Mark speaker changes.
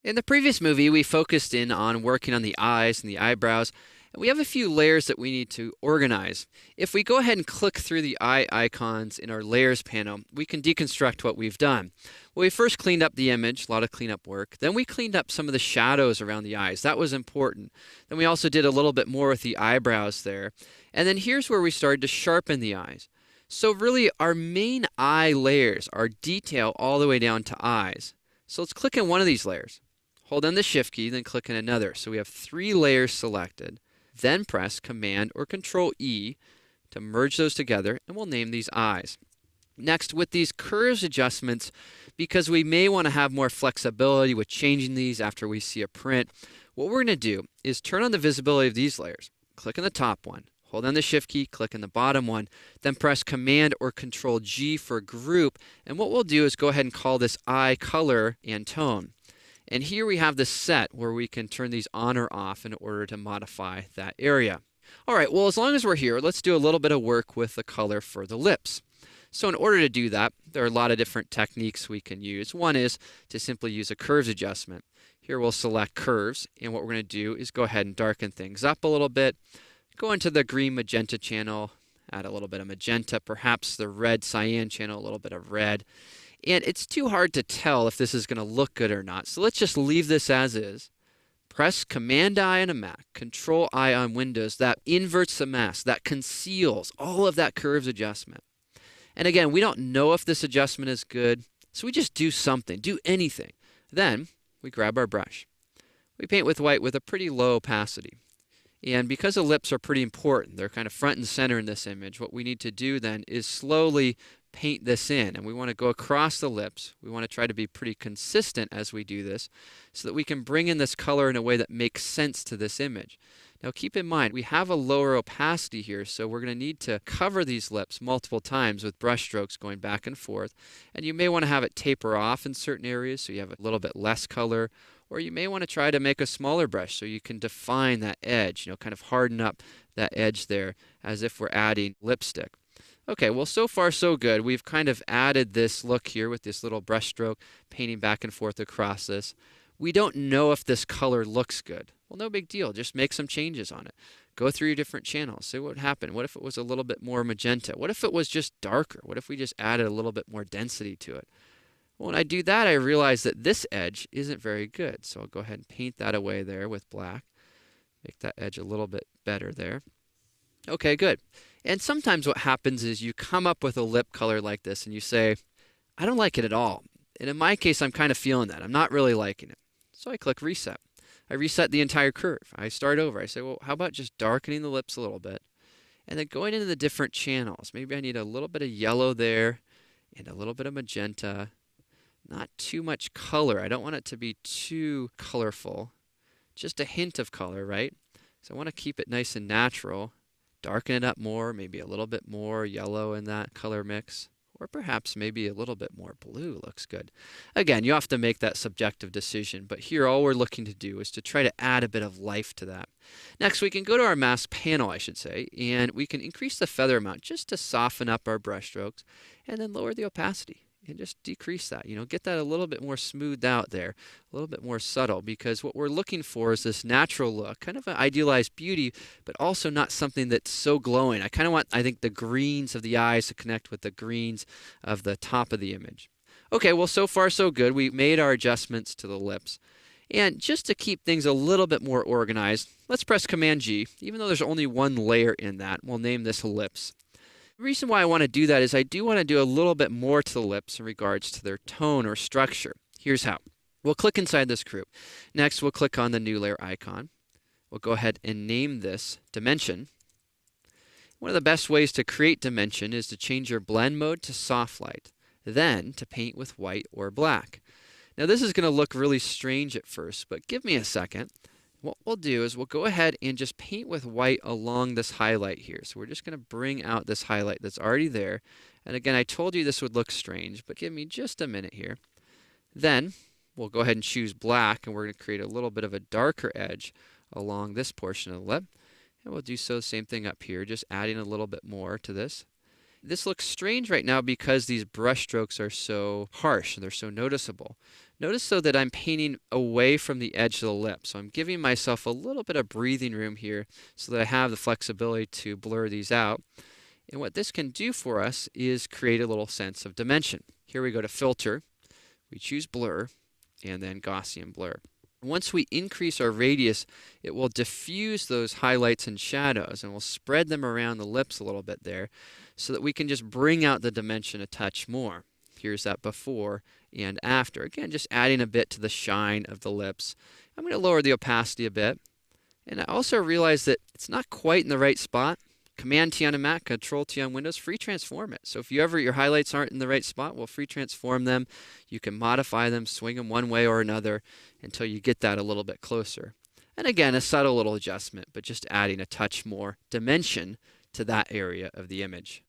Speaker 1: In the previous movie, we focused in on working on the eyes and the eyebrows, and we have a few layers that we need to organize. If we go ahead and click through the eye icons in our layers panel, we can deconstruct what we've done. Well, we first cleaned up the image, a lot of cleanup work. Then we cleaned up some of the shadows around the eyes. That was important. Then we also did a little bit more with the eyebrows there. And then here's where we started to sharpen the eyes. So really, our main eye layers are detail all the way down to eyes. So let's click in one of these layers. Hold down the Shift key, then click in another. So we have 3 layers selected. Then press Command or Control E to merge those together, and we'll name these eyes. Next, with these curves adjustments, because we may want to have more flexibility with changing these after we see a print, what we're going to do is turn on the visibility of these layers. Click on the top one. Hold down the Shift key, click on the bottom one, then press Command or Control G for group. And what we'll do is go ahead and call this eye color and tone. And here we have the set where we can turn these on or off in order to modify that area. All right, well, as long as we're here, let's do a little bit of work with the color for the lips. So in order to do that, there are a lot of different techniques we can use. One is to simply use a curves adjustment. Here we'll select curves, and what we're going to do is go ahead and darken things up a little bit. Go into the green magenta channel, add a little bit of magenta, perhaps the red cyan channel, a little bit of red. And it's too hard to tell if this is going to look good or not. So let's just leave this as is. Press Command-I on a Mac, Control-I on Windows. That inverts the mask. That conceals all of that curves adjustment. And again, we don't know if this adjustment is good, so we just do something, do anything. Then we grab our brush. We paint with white with a pretty low opacity. And because the lips are pretty important, they're kind of front and center in this image, what we need to do then is slowly paint this in, and we want to go across the lips. We want to try to be pretty consistent as we do this so that we can bring in this color in a way that makes sense to this image. Now keep in mind, we have a lower opacity here, so we're going to need to cover these lips multiple times with brush strokes going back and forth. And you may want to have it taper off in certain areas so you have a little bit less color, or you may want to try to make a smaller brush so you can define that edge, kind of harden up that edge there as if we're adding lipstick. Okay, well, so far so good. We've kind of added this look here with this little brush stroke, painting back and forth across this. We don't know if this color looks good. Well, no big deal. Just make some changes on it. Go through your different channels. See what would happen. What if it was a little bit more magenta? What if it was just darker? What if we just added a little bit more density to it? Well, when I do that, I realize that this edge isn't very good. So I'll go ahead and paint that away there with black. Make that edge a little bit better there. Okay, good. And sometimes what happens is you come up with a lip color like this and you say, I don't like it at all. And in my case, I'm kind of feeling that. I'm not really liking it. So I click Reset. I reset the entire curve. I start over. I say, well, how about just darkening the lips a little bit? And then going into the different channels. Maybe I need a little bit of yellow there and a little bit of magenta. Not too much color. I don't want it to be too colorful. Just a hint of color, right? So I want to keep it nice and natural. Darken it up more, maybe a little bit more yellow in that color mix, or perhaps maybe a little bit more blue looks good. Again, you have to make that subjective decision, but here all we're looking to do is to try to add a bit of life to that. Next, we can go to our mask panel, I should say, and we can increase the feather amount just to soften up our brush strokes, and then lower the opacity. And just decrease that, get that a little bit more smoothed out there, a little bit more subtle, because what we're looking for is this natural look, kind of an idealized beauty, but also not something that's so glowing. I kind of want, I think, the greens of the eyes to connect with the greens of the top of the image. Okay, well, so far so good. We made our adjustments to the lips. And just to keep things a little bit more organized, let's press Command G. Even though there's only one layer in that, we'll name this lips. The reason why I want to do that is I do want to do a little bit more to the lips in regards to their tone or structure. Here's how. We'll click inside this group. Next, we'll click on the new layer icon. We'll go ahead and name this dimension. One of the best ways to create dimension is to change your blend mode to soft light, then to paint with white or black. Now this is going to look really strange at first, but give me a second. What we'll do is we'll go ahead and just paint with white along this highlight here. So we're just going to bring out this highlight that's already there. And again, I told you this would look strange, but give me just a minute here. Then we'll go ahead and choose black, and we're going to create a little bit of a darker edge along this portion of the lip. And we'll do so same thing up here, just adding a little bit more to this. This looks strange right now because these brush strokes are so harsh and they're so noticeable. Notice though that I'm painting away from the edge of the lip, so I'm giving myself a little bit of breathing room here so that I have the flexibility to blur these out. And what this can do for us is create a little sense of dimension. Here we go to Filter, we choose Blur, and then Gaussian Blur. Once we increase our radius, it will diffuse those highlights and shadows, and we'll spread them around the lips a little bit there so that we can just bring out the dimension a touch more. Here's that before and after. Again, just adding a bit to the shine of the lips. I'm going to lower the opacity a bit. And I also realize that it's not quite in the right spot. Command-T on a Mac, Control-T on Windows, free transform it. So if your highlights aren't in the right spot, we'll free transform them. You can modify them, swing them one way or another until you get that a little bit closer. And again, a subtle little adjustment, but just adding a touch more dimension to that area of the image.